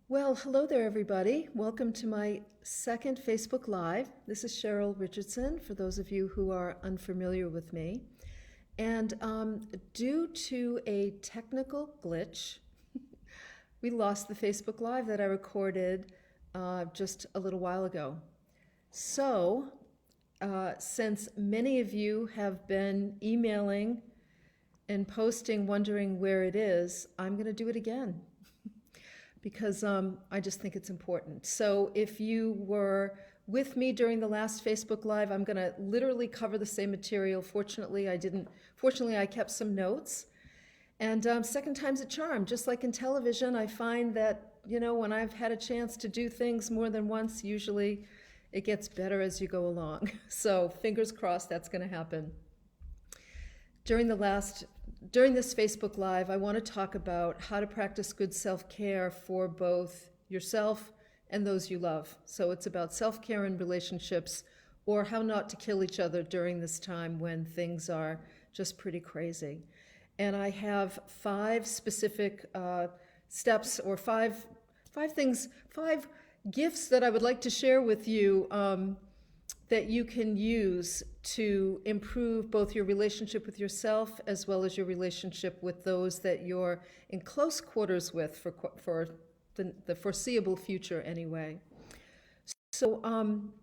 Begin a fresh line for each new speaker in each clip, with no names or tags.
Well, hello there, everybody. Welcome to my second Facebook Live. This is Cheryl Richardson, for those of you who are unfamiliar with me. And due to a technical glitch, we lost the Facebook Live that I recorded just a little while ago. So, since many of you have been emailing and posting wondering where it is, I'm going to do it again because I just think it's important. So if you were with me during the last Facebook Live, I'm going to literally cover the same material. Fortunately, I didn't. Fortunately, I kept some notes. And second time's a charm. Just like in television, I find that, when I've had a chance to do things more than once, usually it gets better as you go along. So fingers crossed that's going to happen. During this Facebook Live, I want to talk about how to practice good self-care for both yourself and those you love. So it's about self-care in relationships, or how not to kill each other during this time when things are just pretty crazy. And I have five specific steps, or five gifts that I would like to share with you that you can use to improve both your relationship with yourself as well as your relationship with those that you're in close quarters with for the foreseeable future anyway. So one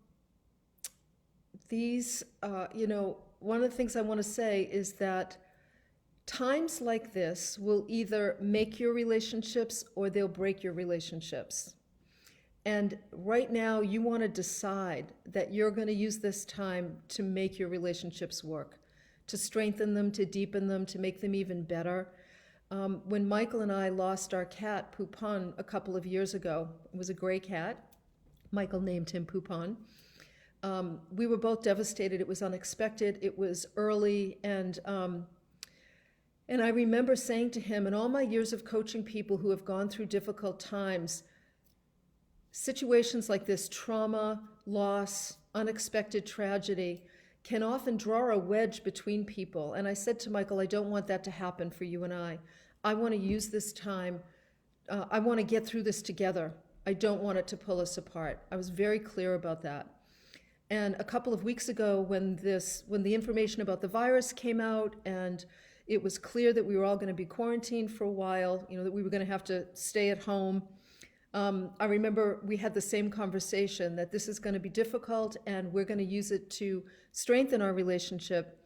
of the things I want to say is that times like this will either make your relationships or they'll break your relationships. And right now, you want to decide that you're going to use this time to make your relationships work, to strengthen them, to deepen them, to make them even better. When Michael and I lost our cat, Poupon, a couple of years ago, it was a gray cat. Michael named him Poupon. We were both devastated. It was unexpected. It was early. And I remember saying to him, in all my years of coaching people who have gone through difficult times, situations like this, trauma, loss, unexpected tragedy, can often draw a wedge between people. And I said to Michael, I don't want that to happen for you and I. I want to use this time. I want to get through this together. I don't want it to pull us apart. I was very clear about that. And a couple of weeks ago, when the information about the virus came out and it was clear that we were all going to be quarantined for a while, that we were going to have to stay at home, I remember we had the same conversation that this is going to be difficult and we're going to use it to strengthen our relationship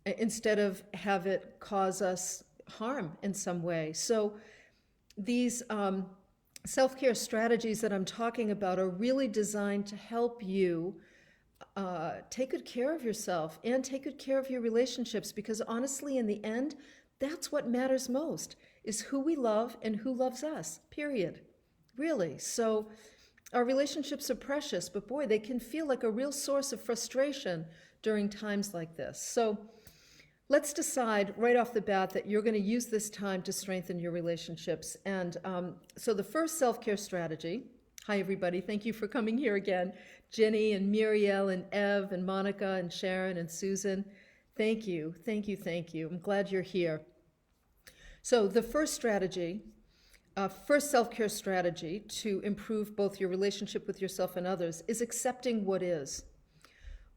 instead of have it cause us harm in some way. So these self-care strategies that I'm talking about are really designed to help you take good care of yourself and take good care of your relationships, because honestly, in the end, that's what matters most, is who we love and who loves us, period. Really. So our relationships are precious, but boy, they can feel like a real source of frustration during times like this. So let's decide right off the bat that you're going to use this time to strengthen your relationships. And so the first self-care strategy, hi everybody, thank you for coming here again. Jenny and Muriel and Ev and Monica and Sharon and Susan, thank you, thank you, thank you. I'm glad you're here. So the first self-care strategy to improve both your relationship with yourself and others is accepting what is.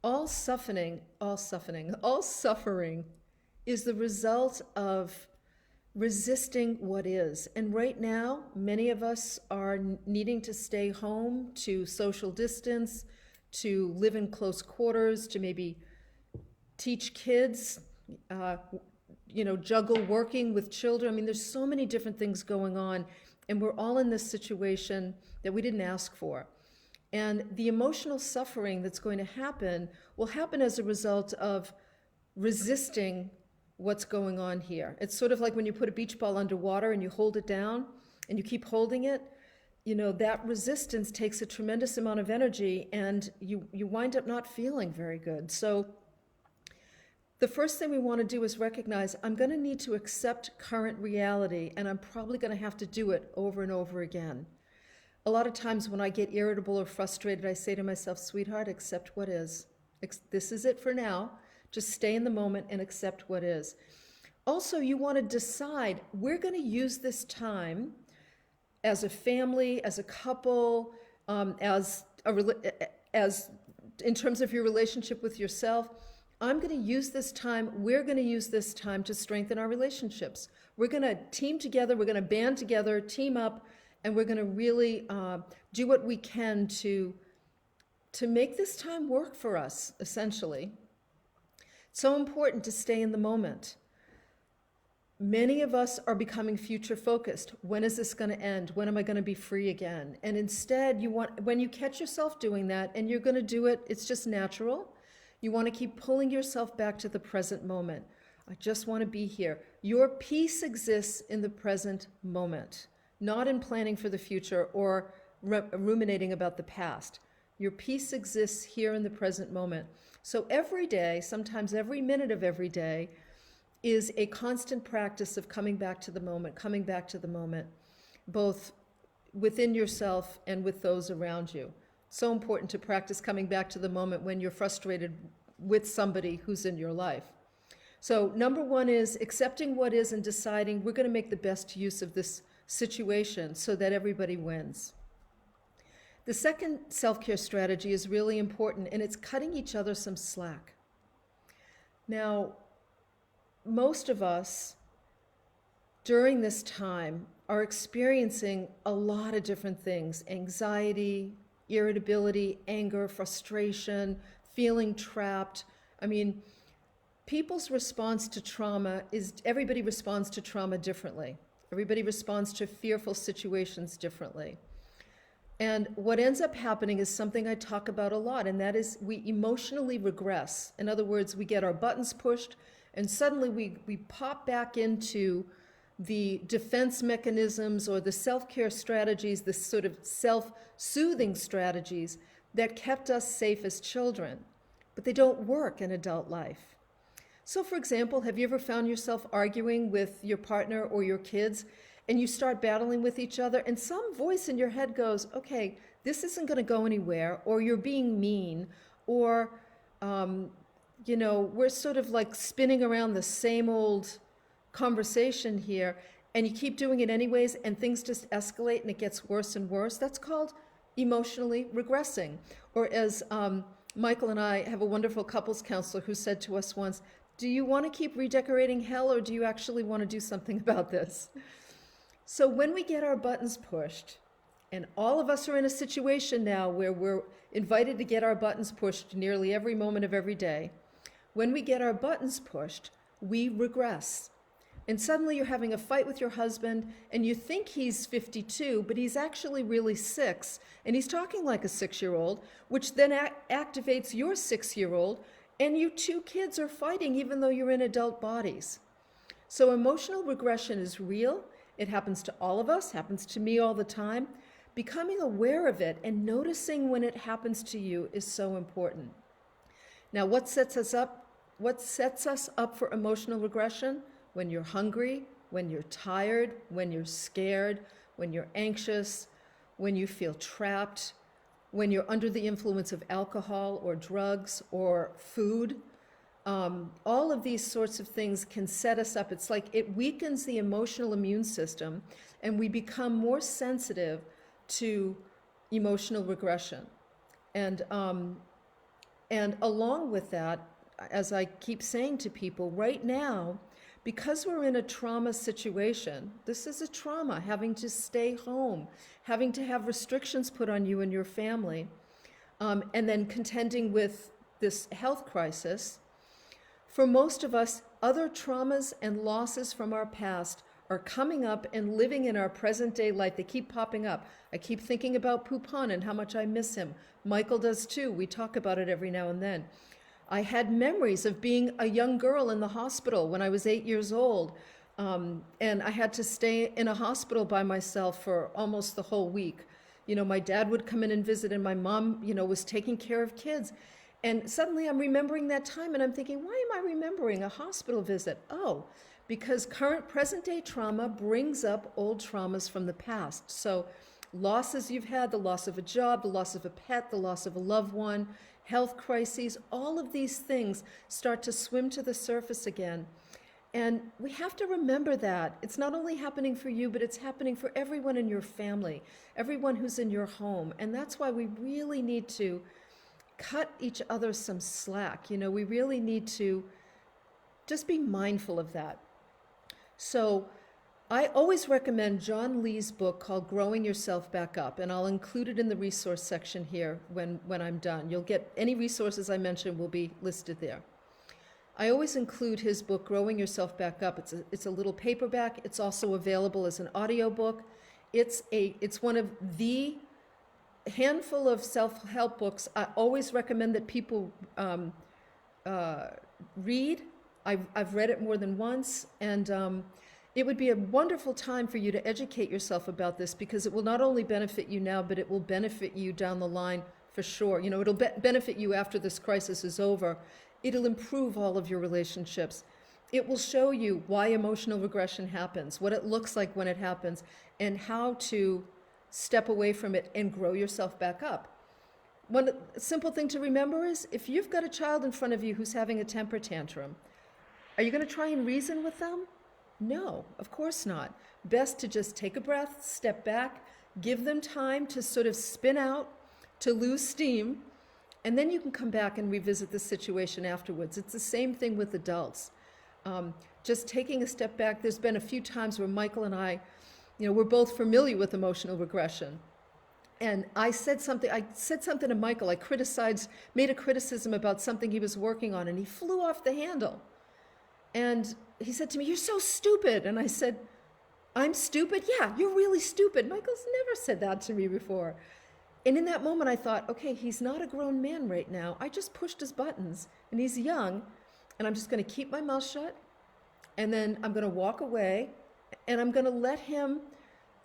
All suffering is the result of resisting what is. And right now, many of us are needing to stay home, to social distance, to live in close quarters, to maybe teach kids, juggle working with children. I mean, there's so many different things going on, and we're all in this situation that we didn't ask for. And the emotional suffering that's going to happen will happen as a result of resisting what's going on here. It's sort of like when you put a beach ball underwater and you hold it down and you keep holding it, that resistance takes a tremendous amount of energy and you wind up not feeling very good. So the first thing we want to do is recognize, I'm going to need to accept current reality, and I'm probably going to have to do it over and over again. A lot of times when I get irritable or frustrated, I say to myself, sweetheart, accept what is. This is it for now. Just stay in the moment and accept what is. Also, you want to decide, we're going to use this time as a family, as a couple, as in terms of your relationship with yourself. I'm going to use this time, we're going to use this time to strengthen our relationships. We're going to team together, we're going to band together, team up, and we're going to really do what we can to make this time work for us, essentially. It's so important to stay in the moment. Many of us are becoming future focused. When is this going to end? When am I going to be free again? And instead, when you catch yourself doing that, and you're going to do it, it's just natural. You want to keep pulling yourself back to the present moment. I just want to be here. Your peace exists in the present moment, not in planning for the future or ruminating about the past. Your peace exists here in the present moment. So every day, sometimes every minute of every day, is a constant practice of coming back to the moment, both within yourself and with those around you. So important to practice coming back to the moment when you're frustrated with somebody who's in your life. So number one is accepting what is and deciding we're going to make the best use of this situation so that everybody wins. The second self-care strategy is really important, and it's cutting each other some slack. Now, most of us during this time are experiencing a lot of different things: anxiety, irritability, anger, frustration, feeling trapped. I mean, people's response to trauma is, everybody responds to trauma differently. Everybody responds to fearful situations differently. And what ends up happening is something I talk about a lot, and that is we emotionally regress. In other words, we get our buttons pushed, and suddenly we pop back into the defense mechanisms or the self-care strategies, the sort of self-soothing strategies that kept us safe as children, but they don't work in adult life. So for example, have you ever found yourself arguing with your partner or your kids, and you start battling with each other, and some voice in your head goes, okay, this isn't going to go anywhere, or you're being mean, or we're sort of like spinning around the same old conversation here, and you keep doing it anyways, and things just escalate and it gets worse and worse. That's called emotionally regressing. Or as Michael and I have a wonderful couples counselor who said to us once, do you want to keep redecorating hell, or do you actually want to do something about this? So when we get our buttons pushed, and all of us are in a situation now where we're invited to get our buttons pushed nearly every moment of every day, when we get our buttons pushed, we regress. And suddenly you're having a fight with your husband, and you think he's 52, but he's actually really 6, and he's talking like a 6-year-old, which then activates your 6-year-old, and you two kids are fighting even though you're in adult bodies. So emotional regression is real. It happens to all of us, happens to me all the time. Becoming aware of it and noticing when it happens to you is so important. Now, what sets us up for emotional regression? When you're hungry, when you're tired, when you're scared, when you're anxious, when you feel trapped, when you're under the influence of alcohol or drugs or food. All of these sorts of things can set us up. It's like it weakens the emotional immune system, and we become more sensitive to emotional regression. And along with that, as I keep saying to people, right now, because we're in a trauma situation, this is a trauma, having to stay home, having to have restrictions put on you and your family, and then contending with this health crisis. For most of us, other traumas and losses from our past are coming up and living in our present day life. They keep popping up. I keep thinking about Pupan and how much I miss him. Michael does too. We talk about it every now and then. I had memories of being a young girl in the hospital when I was 8 years old, and I had to stay in a hospital by myself for almost the whole week. My dad would come in and visit, and my mom, was taking care of kids. And suddenly I'm remembering that time, and I'm thinking, why am I remembering a hospital visit? Oh, because present-day trauma brings up old traumas from the past. So losses you've had, the loss of a job, the loss of a pet, the loss of a loved one, health crises, all of these things start to swim to the surface again. And we have to remember that. It's not only happening for you, but it's happening for everyone in your family, everyone who's in your home. And that's why we really need to cut each other some slack. You know, we really need to just be mindful of that. So I always recommend John Lee's book called Growing Yourself Back Up, and I'll include it in the resource section here when I'm done. You'll get any resources I mentioned will be listed there. I always include his book, Growing Yourself Back Up. It's a little paperback. It's also available as an audiobook. It's one of the handful of self-help books I always recommend that people read. I've read it more than once, and it would be a wonderful time for you to educate yourself about this, because it will not only benefit you now, but it will benefit you down the line for sure. You know, it'll benefit you after this crisis is over. It'll improve all of your relationships. It will show you why emotional regression happens, what it looks like when it happens, and how to step away from it and grow yourself back up. One simple thing to remember is, if you've got a child in front of you who's having a temper tantrum, are you going to try and reason with them? No, of course not. Best to just take a breath, step back, give them time to sort of spin out, to lose steam, and then you can come back and revisit the situation afterwards. It's the same thing with adults. Just taking a step back. There's been a few times where Michael and I, you know, we're both familiar with emotional regression. And I said something to Michael. I made a criticism about something he was working on, and he flew off the handle. And he said to me, "You're so stupid." And I said, "I'm stupid? Yeah, you're really stupid. Michael's never said that to me before." And in that moment, I thought, okay, he's not a grown man right now. I just pushed his buttons, and he's young, and I'm just going to keep my mouth shut, and then I'm going to walk away, and I'm going to let him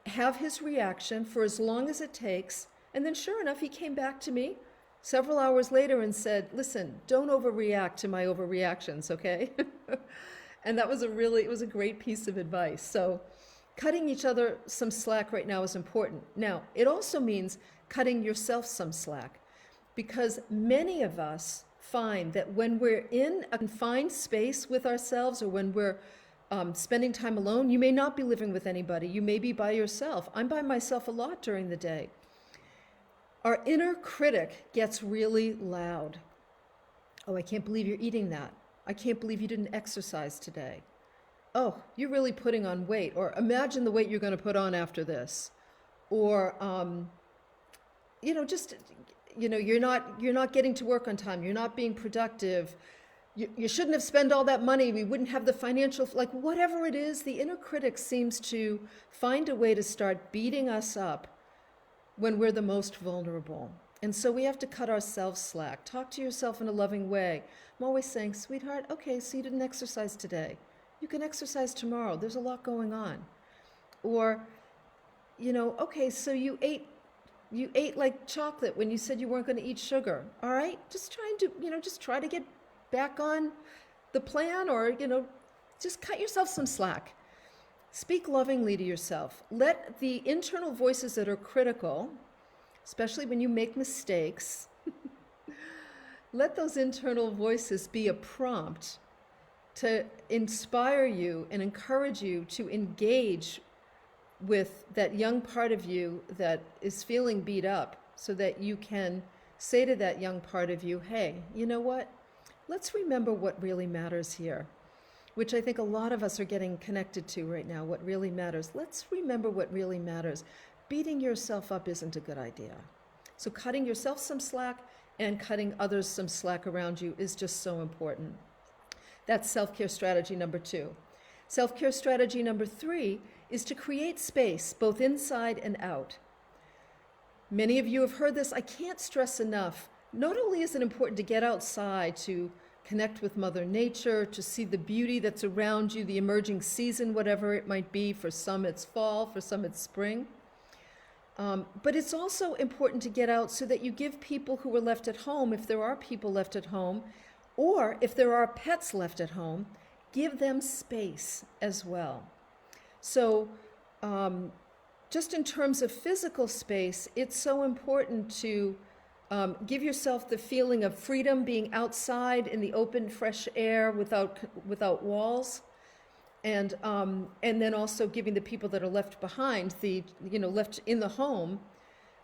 have his reaction for as long as it takes. And then sure enough, he came back to me several hours later and said, "Listen, don't overreact to my overreactions, okay?" And it was a great piece of advice. So cutting each other some slack right now is important. Now, it also means cutting yourself some slack, because many of us find that when we're in a confined space with ourselves, or when we're spending time alone, you may not be living with anybody. You may be by yourself. I'm by myself a lot during the day. Our inner critic gets really loud. "Oh, I can't believe you're eating that. I can't believe you didn't exercise today. Oh, you're really putting on weight." Or, "Imagine the weight you're going to put on after this." Or, you're not getting to work on time. You're not being productive. You shouldn't have spent all that money. We wouldn't have the financial, whatever it is, the inner critic seems to find a way to start beating us up when we're the most vulnerable. And so we have to cut ourselves slack. Talk to yourself in a loving way. I'm always saying, "Sweetheart, okay, so you didn't exercise today. You can exercise tomorrow. There's a lot going on." Or, "Okay, so you ate like chocolate when you said you weren't going to eat sugar. All right, just try to get back on the plan, or, just cut yourself some slack." Speak lovingly to yourself. Let the internal voices that are critical, especially when you make mistakes, let those internal voices be a prompt to inspire you and encourage you to engage with that young part of you that is feeling beat up, so that you can say to that young part of you, "Hey, you know what? Let's remember what really matters here," which I think a lot of us are getting connected to right now, what really matters. Let's remember what really matters. Beating yourself up isn't a good idea. So cutting yourself some slack and cutting others some slack around you is just so important. That's self-care strategy number 2. Self-care strategy number 3 is to create space, both inside and out. Many of you have heard this. I can't stress enough. Not only is it important to get outside, to connect with Mother Nature, to see the beauty that's around you, the emerging season, whatever it might be. For some it's fall, for some it's spring. But it's also important to get out so that you give people who are left at home, if there are people left at home, or if there are pets left at home, give them space as well. So just in terms of physical space, it's so important to give yourself the feeling of freedom, being outside in the open, fresh air without walls. And then also giving the people that are left behind, left in the home,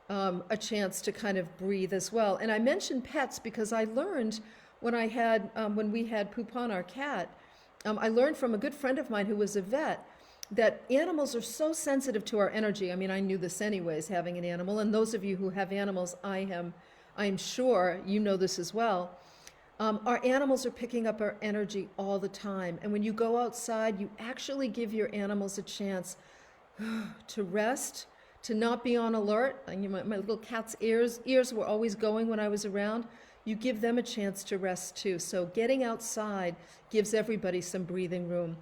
a chance to kind of breathe as well. And I mentioned pets because I learned when we had Poupon, our cat, I learned from a good friend of mine who was a vet that animals are so sensitive to our energy. I mean, I knew this anyways, having an animal, and those of you who have animals, I'm sure you know this as well. Our animals are picking up our energy all the time. And when you go outside, you actually give your animals a chance to rest, to not be on alert. And my little cat's ears were always going when I was around. You give them a chance to rest too. So getting outside gives everybody some breathing room.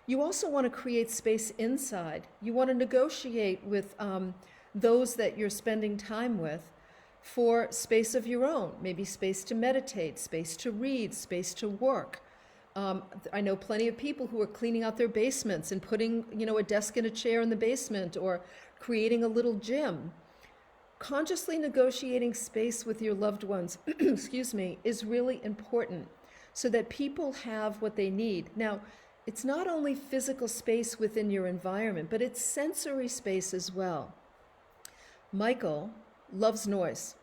You also want to create space inside. You want to negotiate with those that you're spending time with for space of your own, maybe space to meditate, space to read, space to work. I know plenty of people who are cleaning out their basements and putting, a desk and a chair in the basement or creating a little gym. Consciously negotiating space with your loved ones, excuse me, is really important so that people have what they need. Now, it's not only physical space within your environment, but it's sensory space as well. Michael loves noise,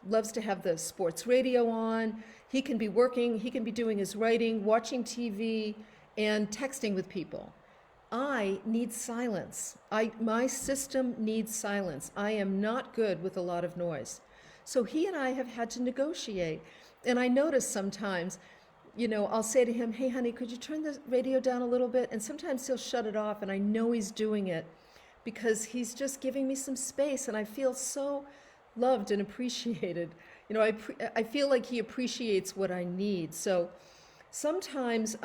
loves to have the sports radio on. He can be working, he can be doing his writing, watching TV, and texting with people. I need silence. My system needs silence. I am not good with a lot of noise. So he and I have had to negotiate. And I notice sometimes, I'll say to him, hey, honey, could you turn the radio down a little bit? And sometimes he'll shut it off, and I know he's doing it because he's just giving me some space, and I feel so loved and appreciated. I feel like he appreciates what I need. So sometimes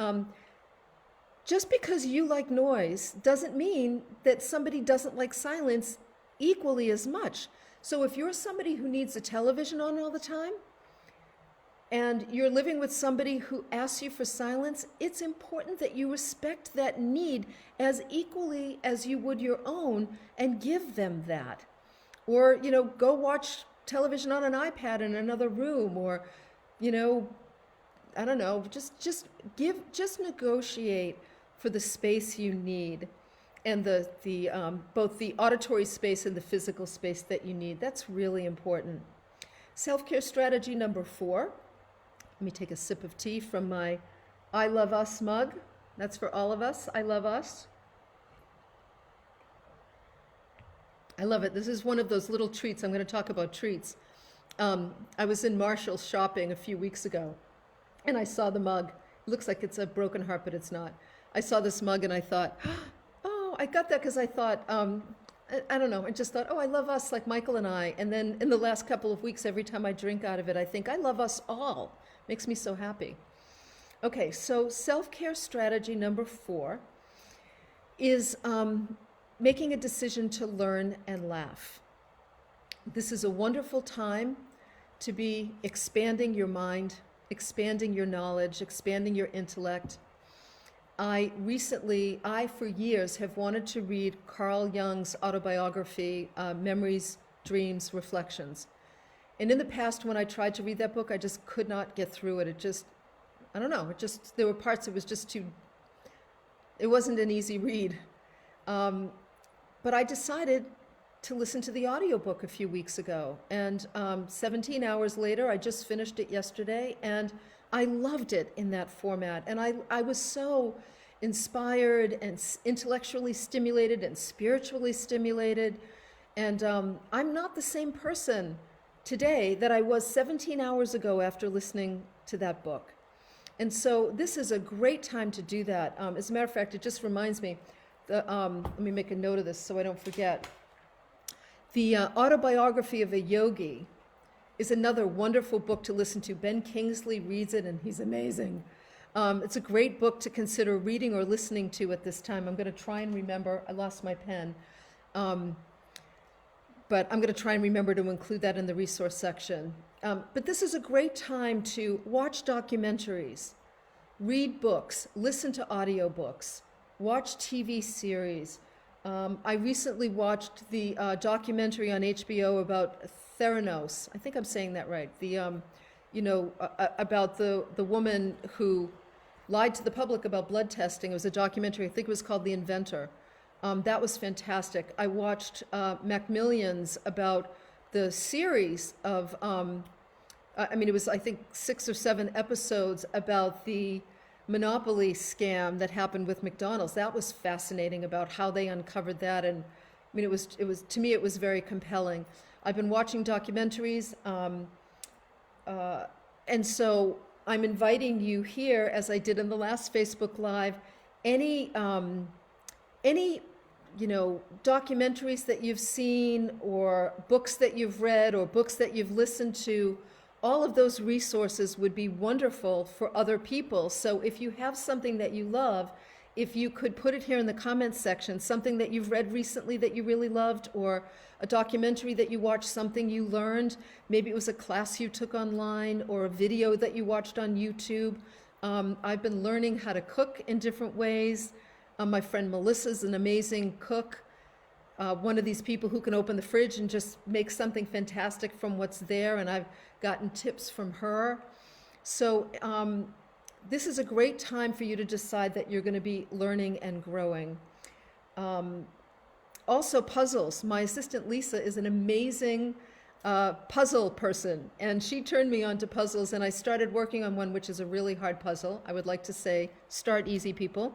just because you like noise doesn't mean that somebody doesn't like silence equally as much. So if you're somebody who needs a television on all the time, and you're living with somebody who asks you for silence, it's important that you respect that need as equally as you would your own and give them that. Or, go watch television on an iPad in another room, or, I don't know, just negotiate for the space you need and both the auditory space and the physical space that you need. That's really important. Self-care strategy number 4. Let me take a sip of tea from my I Love Us mug. That's for all of us. I love us. I love it. This is one of those little treats. I'm going to talk about treats. I was in Marshall's shopping a few weeks ago, and I saw the mug. It looks like it's a broken heart, but it's not. I saw this mug, and I thought, oh, I got that because I thought, I don't know, I just thought, oh, I love us, like Michael and I. And then in the last couple of weeks, every time I drink out of it, I think, I love us all. Makes me so happy. Okay, so self-care strategy number 4 is making a decision to learn and laugh. This is a wonderful time to be expanding your mind, expanding your knowledge, expanding your intellect. I for years have wanted to read Carl Jung's Autobiography, Memories, Dreams, Reflections. And in the past, when I tried to read that book, I just could not get through it. There were parts, it wasn't an easy read. But I decided to listen to the audiobook a few weeks ago. And 17 hours later, I just finished it yesterday, and I loved it in that format. And I was so inspired and intellectually stimulated and spiritually stimulated. And I'm not the same person today that I was 17 hours ago after listening to that book. And so this is a great time to do that. As a matter of fact, it just reminds me, let me make a note of this so I don't forget. The Autobiography of a Yogi is another wonderful book to listen to. Ben Kingsley reads it, and he's amazing. It's a great book to consider reading or listening to at this time. I'm going to try and remember. I lost my pen. But I'm going to try and remember to include that in the resource section. But this is a great time to watch documentaries, read books, listen to audiobooks, watch TV series. I recently watched the documentary on HBO about Theranos. I think I'm saying that right. About the woman who lied to the public about blood testing. It was a documentary, I think it was called The Inventor. That was fantastic. I watched Macmillions about the series of, it was, I think, 6 or 7 episodes about the monopoly scam that happened with McDonald's. That was fascinating about how they uncovered that. And it was, to me, it was very compelling. I've been watching documentaries. And so I'm inviting you here, as I did in the last Facebook Live, any documentaries that you've seen or books that you've read or books that you've listened to, all of those resources would be wonderful for other people. So if you have something that you love, if you could put it here in the comments section, something that you've read recently that you really loved, or a documentary that you watched, something you learned, maybe it was a class you took online or a video that you watched on YouTube. I've been learning how to cook in different ways. My friend Melissa's an amazing cook. One of these people who can open the fridge and just make something fantastic from what's there, and I've gotten tips from her. So this is a great time for you to decide that you're going to be learning and growing. Also, puzzles. My assistant Lisa is an amazing puzzle person, and she turned me on to puzzles, and I started working on one which is a really hard puzzle. I would like to say, start easy, people.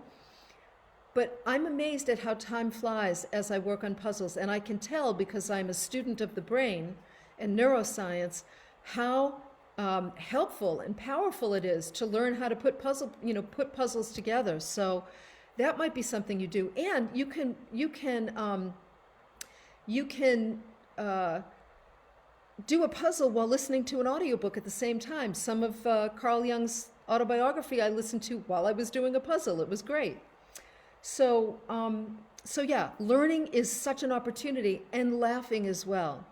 But I'm amazed at how time flies as I work on puzzles, and I can tell, because I'm a student of the brain and neuroscience, how helpful and powerful it is to learn how to put puzzles together. So that might be something you do, and you can do a puzzle while listening to an audiobook at the same time. Some of Carl Jung's autobiography I listened to while I was doing a puzzle. It was great. So yeah, learning is such an opportunity, and laughing as well.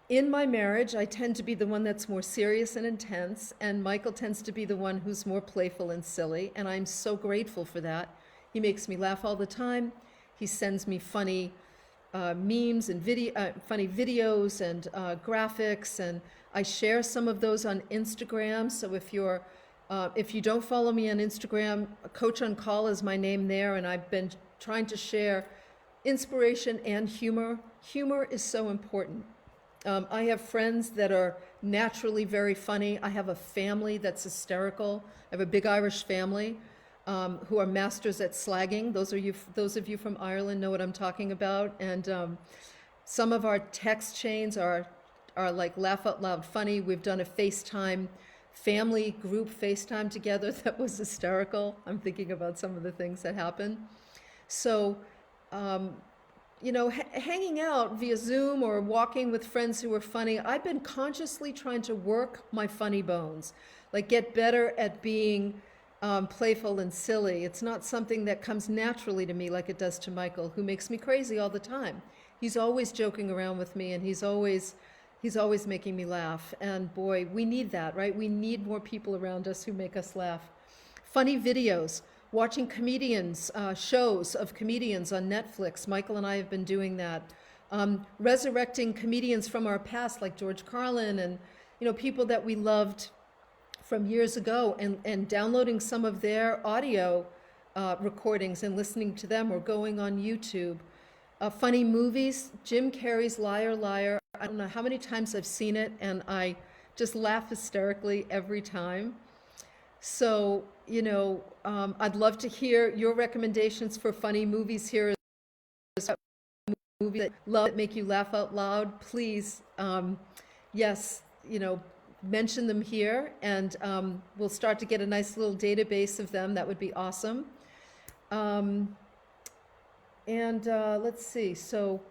In my marriage, I tend to be the one that's more serious and intense, and Michael tends to be the one who's more playful and silly, and I'm so grateful for that. He makes me laugh all the time. He sends me funny memes and funny videos and graphics, and I share some of those on Instagram. So if you don't follow me on Instagram, Coach on Call is my name there, and I've been trying to share inspiration and humor. Humor is so important. I have friends that are naturally very funny. I have a family that's hysterical. I have a big Irish family who are masters at slagging. Those of you from Ireland know what I'm talking about. And some of our text chains are like laugh out loud funny. We've done a FaceTime family group FaceTime together that was hysterical. I'm thinking about some of the things that happened. So, hanging out via Zoom or walking with friends who are funny, I've been consciously trying to work my funny bones, like get better at being playful and silly. It's not something that comes naturally to me like it does to Michael, who makes me crazy all the time. He's always joking around with me, and he's always making me laugh. And boy, we need that, right? We need more people around us who make us laugh. Funny videos, watching comedians, shows of comedians on Netflix. Michael and I have been doing that. Resurrecting comedians from our past, like George Carlin, and people that we loved from years ago, and downloading some of their audio recordings and listening to them, or going on YouTube. Funny movies, Jim Carrey's Liar, Liar. I don't know how many times I've seen it, and I just laugh hysterically every time. So, I'd love to hear your recommendations for funny movies here. Movies that make you laugh out loud. Please, yes, mention them here, and we'll start to get a nice little database of them. That would be awesome. Let's see. So,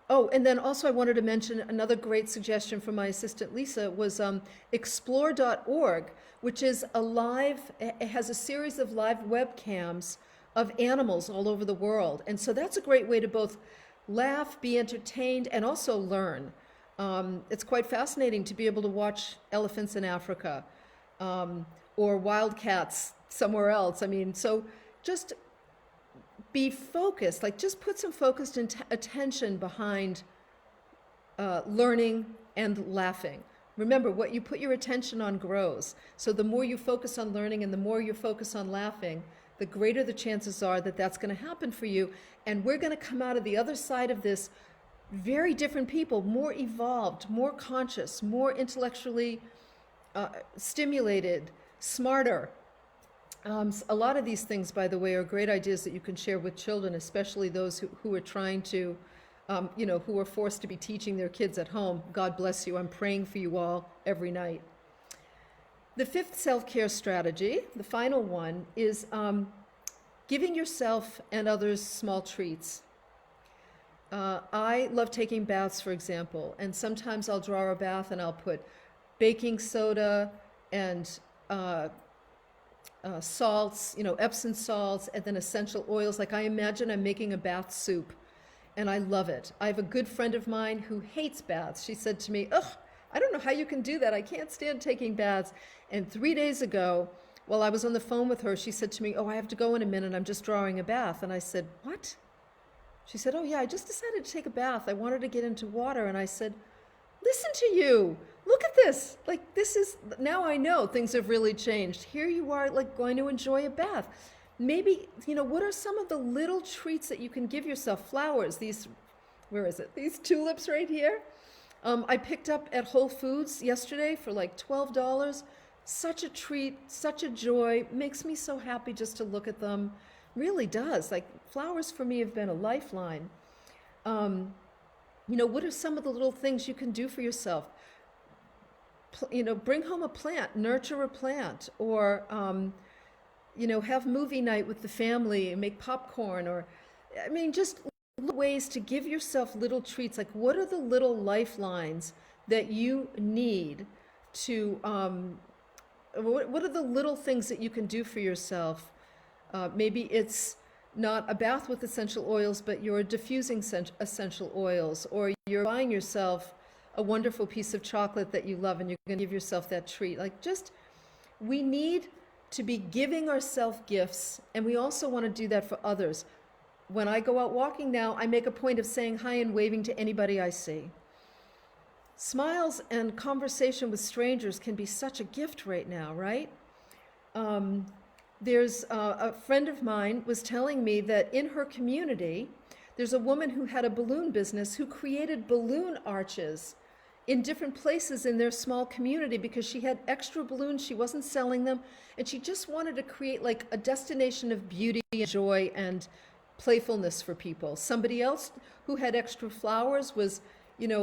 and then also I wanted to mention another great suggestion from my assistant Lisa was explore.org, which is it has a series of live webcams of animals all over the world. And so that's a great way to both laugh, be entertained, and also learn. It's quite fascinating to be able to watch elephants in Africa or wildcats somewhere else. So just be focused, just put some focused attention behind learning and laughing. Remember, what you put your attention on grows. So the more you focus on learning and the more you focus on laughing, the greater the chances are that that's going to happen for you. And we're going to come out of the other side of this very different people, more evolved, more conscious, more intellectually stimulated, smarter. A lot of these things, by the way, are great ideas that you can share with children, especially those who are trying to, who are forced to be teaching their kids at home. God bless you. I'm praying for you all every night. The fifth self-care strategy, the final one, is giving yourself and others small treats. I love taking baths, for example, and sometimes I'll draw a bath and I'll put baking soda and salts, Epsom salts, and then essential oils. Like, I imagine I'm making a bath soup, and I love it. I have a good friend of mine who hates baths. She said to me, ugh, I don't know how you can do that. I can't stand taking baths. And 3 days ago, while I was on the phone with her, she said to me, oh, I have to go in a minute. I'm just drawing a bath. And I said, what? She said, oh, yeah, I just decided to take a bath. I wanted to get into water. And I said, listen to you. Look at this. Like, this is, now I know things have really changed. Here you are, like, going to enjoy a bath. Maybe, what are some of the little treats that you can give yourself? Flowers, these, where is it? These tulips right here. I picked up at Whole Foods yesterday for like $12. Such a treat, such a joy. Makes me so happy just to look at them. Really does. Like, flowers for me have been a lifeline. What are some of the little things you can do for yourself? Bring home a plant, nurture a plant, or, have movie night with the family and make popcorn, or, just ways to give yourself little treats. Like, what are the little lifelines that you need to, what are the little things that you can do for yourself? Maybe it's not a bath with essential oils, but you're diffusing essential oils, or you're buying yourself a wonderful piece of chocolate that you love and you're going to give yourself that treat. Like, we need to be giving ourselves gifts, and we also want to do that for others. When I go out walking now, I make a point of saying hi and waving to anybody I see. Smiles and conversation with strangers can be such a gift right now, right? There's a friend of mine was telling me that in her community, there's a woman who had a balloon business who created balloon arches in different places in their small community because she had extra balloons. She wasn't selling them, and she just wanted to create like a destination of beauty and joy and playfulness for people. Somebody else who had extra flowers was,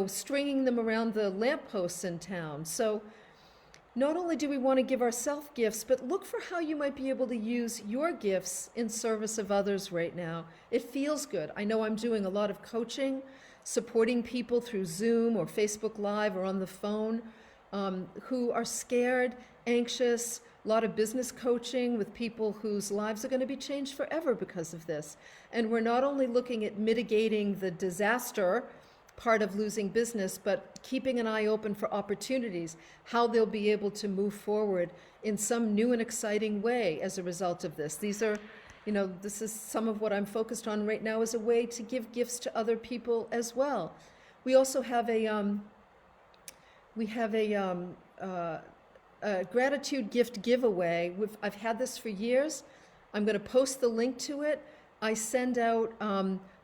stringing them around the lampposts in town. So not only do we want to give ourselves gifts, but look for how you might be able to use your gifts in service of others right now. It feels good. I know I'm doing a lot of coaching, supporting people through Zoom or Facebook Live or on the phone who are scared, anxious, a lot of business coaching with people whose lives are going to be changed forever because of this. And we're not only looking at mitigating the disaster part of losing business, but keeping an eye open for opportunities, how they'll be able to move forward in some new and exciting way as a result of this. These are, this is some of what I'm focused on right now as a way to give gifts to other people as well. We also have a gratitude gift giveaway. I've had this for years. I'm going to post the link to it. I send out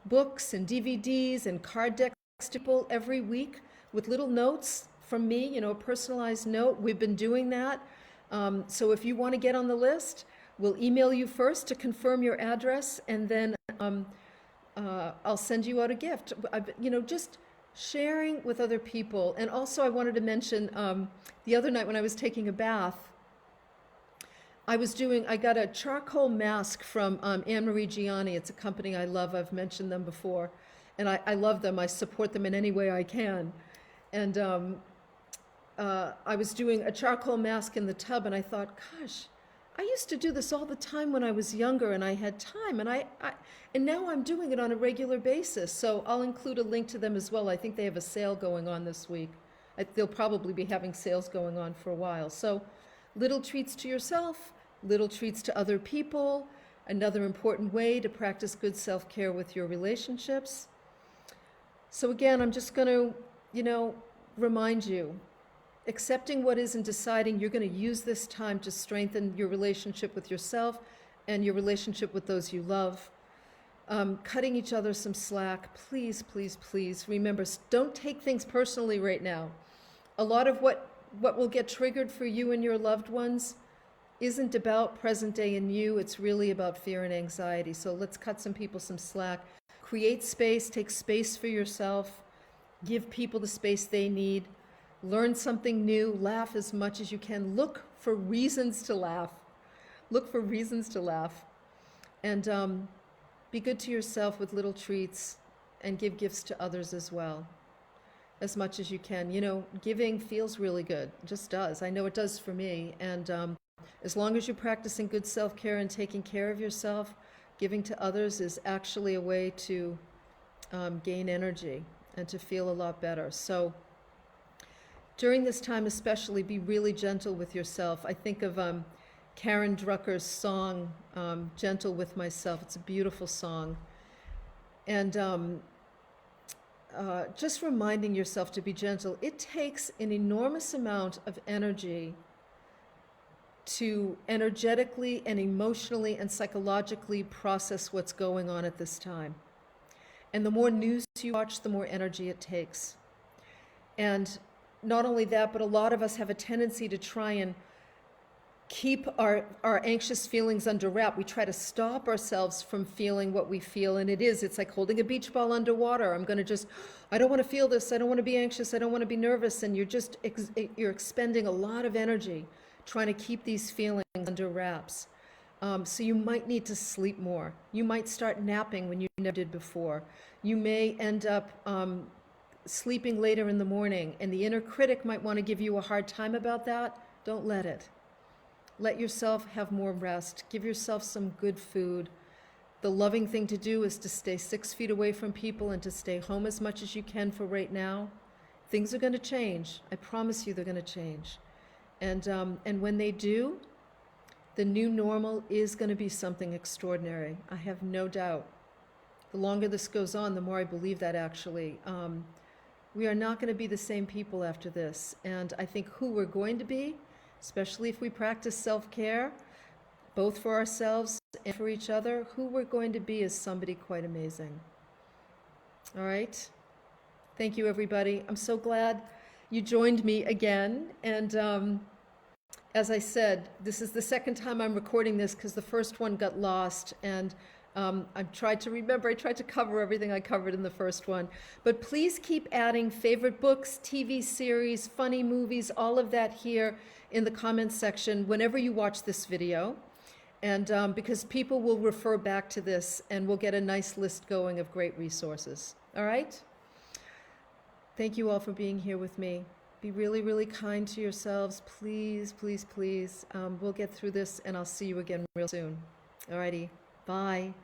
books and DVDs and card decks to people every week with little notes from me, a personalized note. We've been doing that. So if you want to get on the list, we'll email you first to confirm your address, and then I'll send you out a gift. Just sharing with other people. And also I wanted to mention the other night when I was taking a bath, I got a charcoal mask from Anne-Marie Gianni. It's a company I love. I've mentioned them before. And I love them. I support them in any way I can. And I was doing a charcoal mask in the tub, and I thought, gosh, I used to do this all the time when I was younger, and I had time. And now I'm doing it on a regular basis. So I'll include a link to them as well. I think they have a sale going on this week. They'll probably be having sales going on for a while. So little treats to yourself, little treats to other people, another important way to practice good self-care with your relationships. So again, I'm just going to, remind you, accepting what is and deciding you're going to use this time to strengthen your relationship with yourself and your relationship with those you love. Cutting each other some slack. Please, please, please remember, don't take things personally right now. A lot of what will get triggered for you and your loved ones isn't about present day and you. It's really about fear and anxiety. So let's cut some people some slack. Create space, take space for yourself, give people the space they need, learn something new, laugh as much as you can. Look for reasons to laugh. Look for reasons to laugh. And be good to yourself with little treats and give gifts to others as well, as much as you can. You know, giving feels really good. It just does. I know it does for me. And as long as you're practicing good self-care and taking care of yourself, giving to others is actually a way to gain energy and to feel a lot better. So during this time especially, be really gentle with yourself. I think of Karen Drucker's song, Gentle with Myself. It's a beautiful song. And just reminding yourself to be gentle. It takes an enormous amount of energy to energetically and emotionally and psychologically process what's going on at this time. And the more news you watch, the more energy it takes. And not only that, but a lot of us have a tendency to try and keep our anxious feelings under wrap. We try to stop ourselves from feeling what we feel, and it's like holding a beach ball underwater. I don't want to feel this, I don't want to be anxious, I don't want to be nervous, and you're expending a lot of energy trying to keep these feelings under wraps. So you might need to sleep more. You might start napping when you never did before. You may end up sleeping later in the morning, and the inner critic might want to give you a hard time about that. Don't let it. Let yourself have more rest. Give yourself some good food. The loving thing to do is to stay 6 feet away from people and to stay home as much as you can for right now. Things are going to change. I promise you they're going to change. And when they do, the new normal is going to be something extraordinary. I have no doubt. The longer this goes on, the more I believe that actually. We are not going to be the same people after this. And I think who we're going to be, especially if we practice self-care, both for ourselves and for each other, who we're going to be is somebody quite amazing. All right? Thank you, everybody. I'm so glad you joined me again. And as I said, this is the second time I'm recording this because the first one got lost. And I've tried to remember, I tried to cover everything I covered in the first one. But please keep adding favorite books, TV series, funny movies, all of that here in the comments section whenever you watch this video. And because people will refer back to this and we'll get a nice list going of great resources. All right? Thank you all for being here with me. Be really, really kind to yourselves. Please, please, please. We'll get through this and I'll see you again real soon. All righty. Bye.